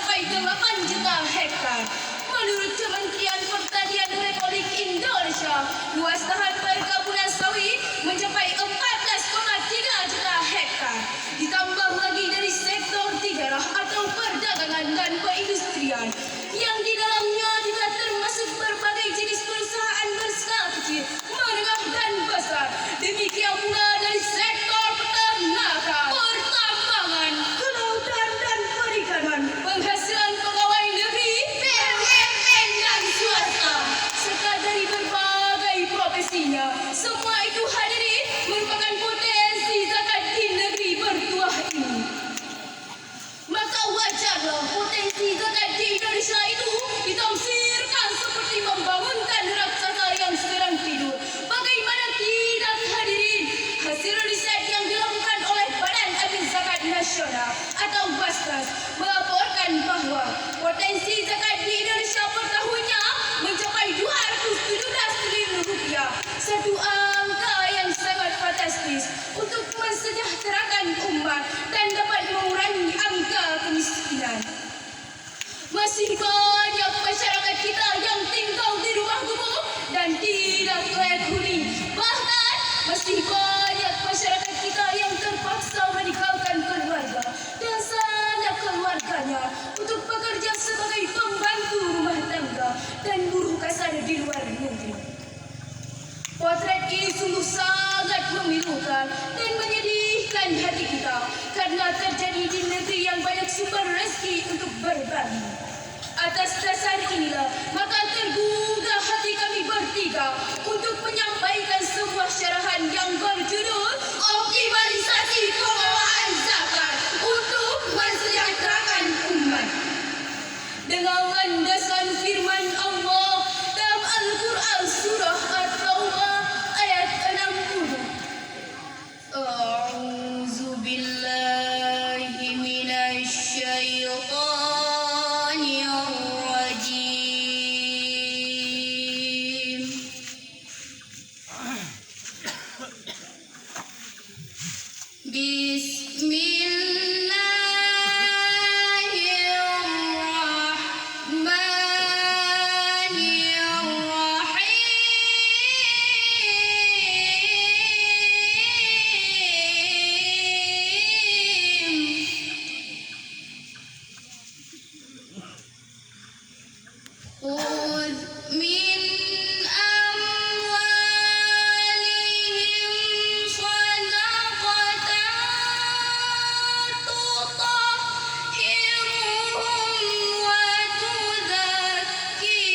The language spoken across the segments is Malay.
mencapai 8 juta hektar. Menurut Kementerian Pertanian Republik Indonesia, luas lahan perkebunan sawit mencapai 14,3 juta hektar. Ditambah lagi dari sektor tijarah atau perdagangan dan perindustrian, yang di dalamnya juga termasuk berbagai jenis perusahaan berskala kecil, menengah dan besar. Demikian pula dari sektor peternakan, pertambangan, kelautan dan perikanan, penghasilan pegawai negeri, BUMN dan swasta, serta dari berbagai profesinya. Semua itu hadirin merupakan potensi zakat di negeri bertuah ini. Maka wajarlah potensi zakat di Indonesia itu ditafsirkan seperti membangunkan raksasa yang sedang tidur. Bagaimana tidak hadirin? Hasil riset yang dilakukan oleh Badan Amil Zakat Nasional atau Basnas melaporkan bahawa potensi zakat di Indonesia per tahunnya mencapai 217 triliun rupiah. Satu angka yang sangat fantastis untuk mensejahterakan umat dan dapat mengurangi angka kemiskinan. Masih banyak masyarakat kita yang tinggal di rumah gubuk dan tidak layak huni. Bahkan masih banyak masyarakat kita yang terpaksa meninggalkan keluarga dan sanak keluarganya untuk bekerja sebagai pembantu rumah tangga dan buruh kasar di luar negeri. Potret ini sungguh sangat memilukan dan menyedihkan hati kita karena terjadi di negeri yang banyak sumber rezeki untuk berbagi. Atas dasar inilah, maka tergugah hati kami bertiga untuk menyampaikan sebuah syarahan yang berjudul Optimalisasi Pengelolaan Zakat untuk Mensejahterakan Umat. Dengan landasan firman Allah dalam Al-Quran Surah At-Taubah ayat 60. A'udzu billahi minasy syaithanir rajim. خذ من أموالهم صدقة تطهرهم وتزكيهم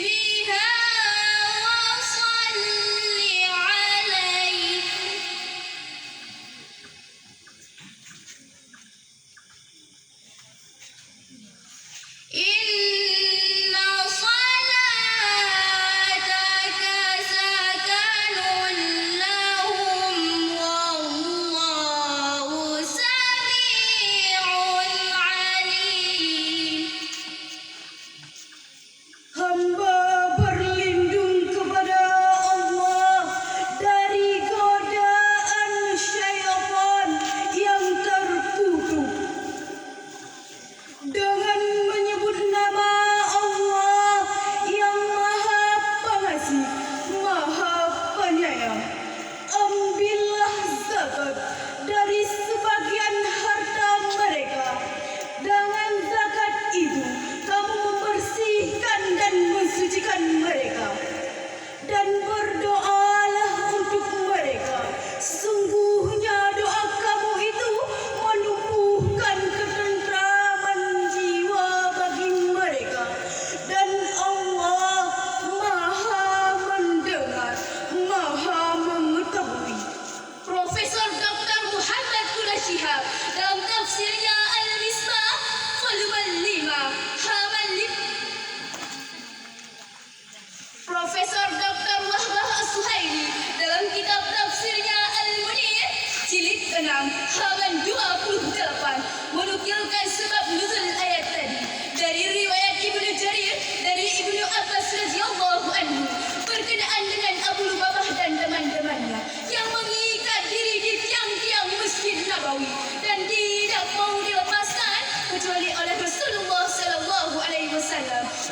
بها وصل عليهم إن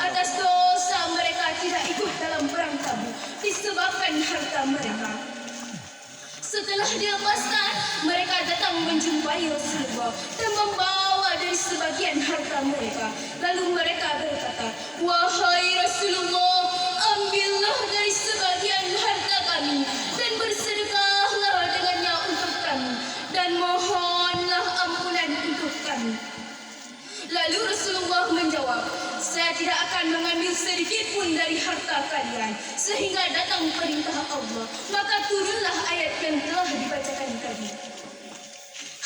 atas dosa mereka tidak ikut dalam perang Tabuk disebabkan harta mereka. Setelah dilepaskan, mereka datang menjumpai Rasulullah dan membawa dari sebagian harta mereka. Lalu mereka berkata, "Wahai Rasulullah, ambillah dari sebagian harta kami dan bersedekahlah dengannya untuk kami dan mohonlah ampunan untuk kami." Lalu Rasulullah menjawab, "Saya tidak akan mengambil sedikit pun dari harta kalian sehingga datang perintah Allah." Maka turunlah ayat yang telah dibacakan tadi.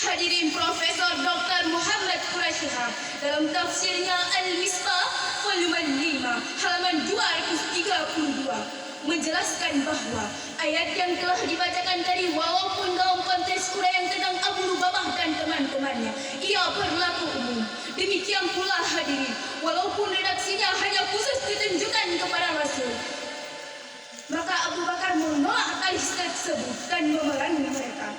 Hadirin Profesor Dr. Muhammad Quraisyhab dalam tafsirnya Al-Misbah volume 5 halaman 232 menjelaskan bahawa ayat yang telah dibacakan tadi walaupun dalam konteks uraian tentang Abu Lubabah dan teman-temannya, ia berlaku umum. Demikian pula hadirin, walaupun redaksinya hanya khusus ditunjukkan kepada Rasul, maka Abu Bakar menolak hadis tersebut dan memerangi mereka.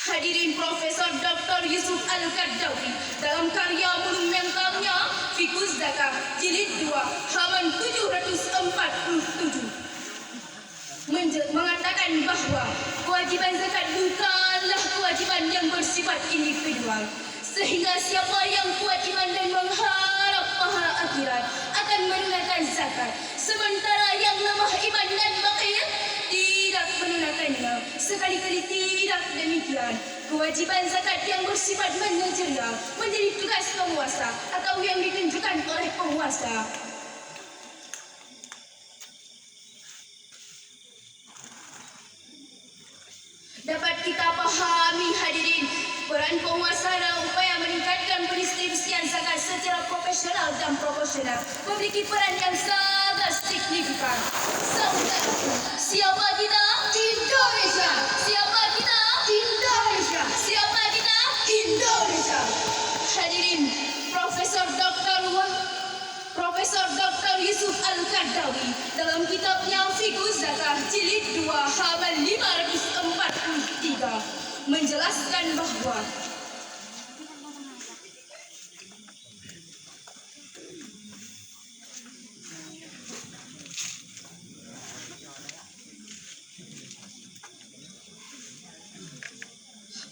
Hadirin Profesor Dr. Yusuf Al-Qaradawi dalam karya monumentalnya Fiqhus Zakah jilid 2 halaman 747 mengatakan bahawa kewajiban zakat bukanlah kewajiban yang bersifat individual, sehingga siapa yang kuat iman dan mengharap pahala akhirat akan menunaikan zakat, sementara yang lemah iman dan bakil tidak menunaikannya. Sekali-kali tidak demikian, kewajiban zakat yang bersifat manajerial menjadi tugas penguasa atau yang ditunjukkan oleh penguasa. Dapat kita pahami hadirin, peran penguasa dalam upaya meningkatkan pendistribusian zakat secara profesional dan proporsional memiliki peran yang sangat signifikan. Siapa kita? Indonesia. Siapa kita? Indonesia. Siapa kita? Indonesia. Hadirin, Profesor Dr. Yusuf Al-Qaradawi dalam kitabnya Fiqhus Zakah jilid 2 halaman 543 menjelaskan bahawa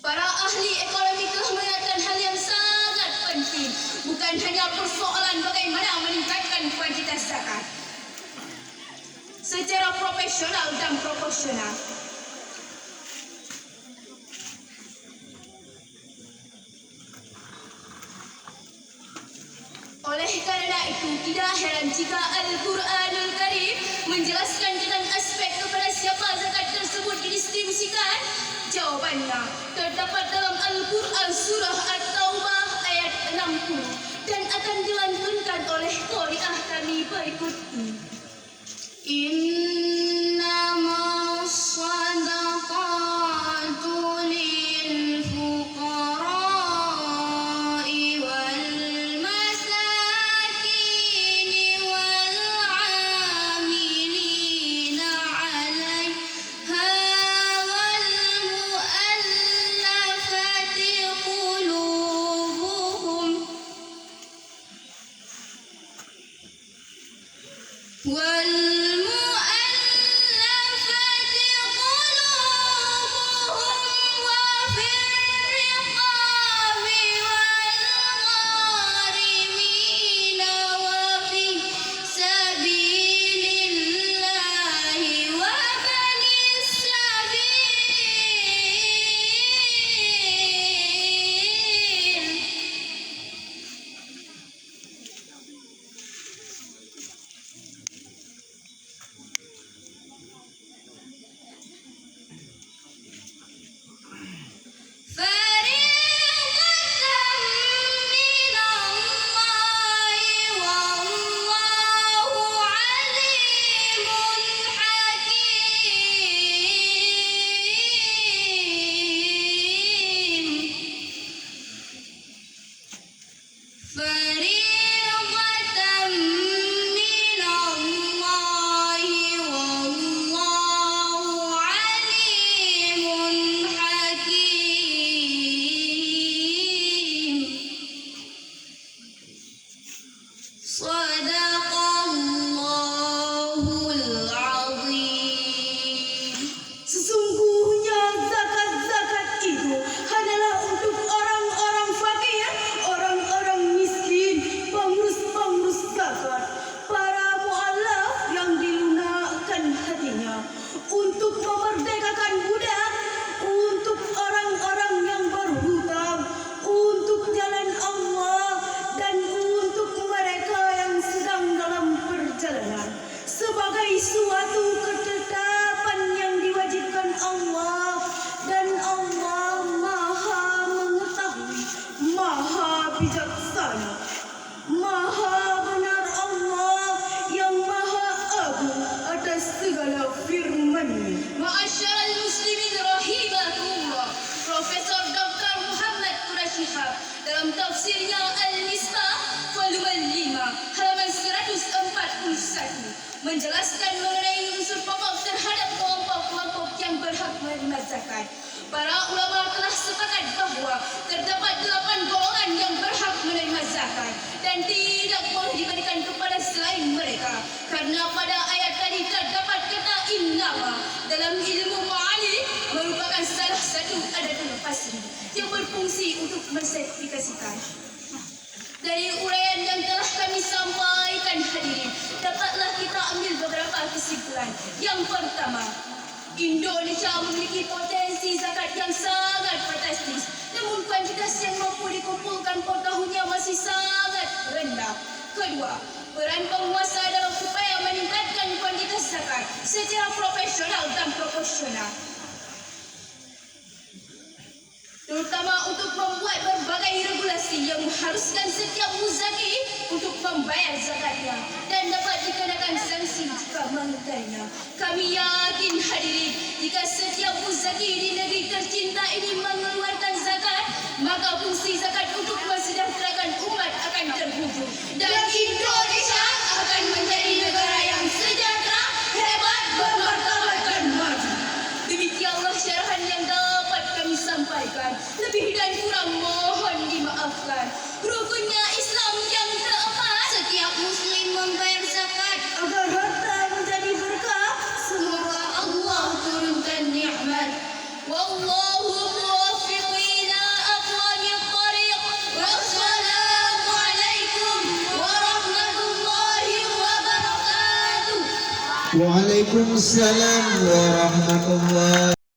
para ahli ekonomi telah mengingatkan hal yang sangat penting, bukan hanya persoalan bagaimana meningkatkan kuantitas zakat secara profesional dan proporsional. Oleh karena itu, tidak heran jika Al-Quranul Karim menjelaskan tentang aspek kepada siapa zakat tersebut didistribusikan. Jawabannya terdapat dalam Al-Quran surah At-Taubah ayat 60 dan akan dilantunkan oleh qari'ah kami berikut ini. Innamas shadaqatu lil fuqara'i wal masakin wal 'amilina 'alaiha wal mu'allafati qulubuhum wal bijaksana. Maha benar Allah yang maha agung atas segala firman-Nya. Ma'asyiral muslimin rahimakumullah. Profesor Dr. Muhammad Quraisy Shihab dalam tafsirnya Al-Misbah volume 5 halaman 141 menjelaskan mengenai unsur pokok terhadap kelompok-kelompok yang berhak menerima zakat. Para ulama telah sepakat bahawa terdapat 8 golongan yang berhak menerima zakat dan tidak boleh diberikan kepada selain mereka. Karena pada ayat tadi terdapat kata innama dalam ilmu ma'ani merupakan salah satu adatul fasli yang berfungsi untuk mensertifikasikan. Dari uraian yang telah kami sampaikan hadirin, dapatlah kita ambil beberapa kesimpulan. Yang pertama, Indonesia memiliki potensi zakat yang sangat fantastis, namun kuantitas yang mampu dikumpulkan per tahunnya masih sangat rendah. Kedua, peran penguasa dalam upaya meningkatkan kuantitas zakat secara profesional dan proporsional, terutama untuk membuat berbagai regulasi yang mengharuskan setiap muzaki untuk membayar zakatnya dan dapat dikenakan sanksi jika melanggarnya. Kami yakin hadirin, jika setiap muzaki di negeri tercinta ini mengeluarkan zakat, maka fungsi zakat untuk mensejahterakan umat akan terwujud dan Indonesia akan menjadi negara yang sejahtera, hebat, bermartabat dan maju. Demikianlah syarahan yang dapat kami sampaikan. Lebih dan kurang mohon dimaafkan. Rukunnya Islam yang keempat, setiap muslim membayar zakat agar harta menjadi berkah. Semoga Allah turunkan nikmat. Wallahu muwaffiq ila aqwamit thariq. Wassalamu alaikum warahmatullahi wabarakatuh. Waalaikumsalam warahmatullahi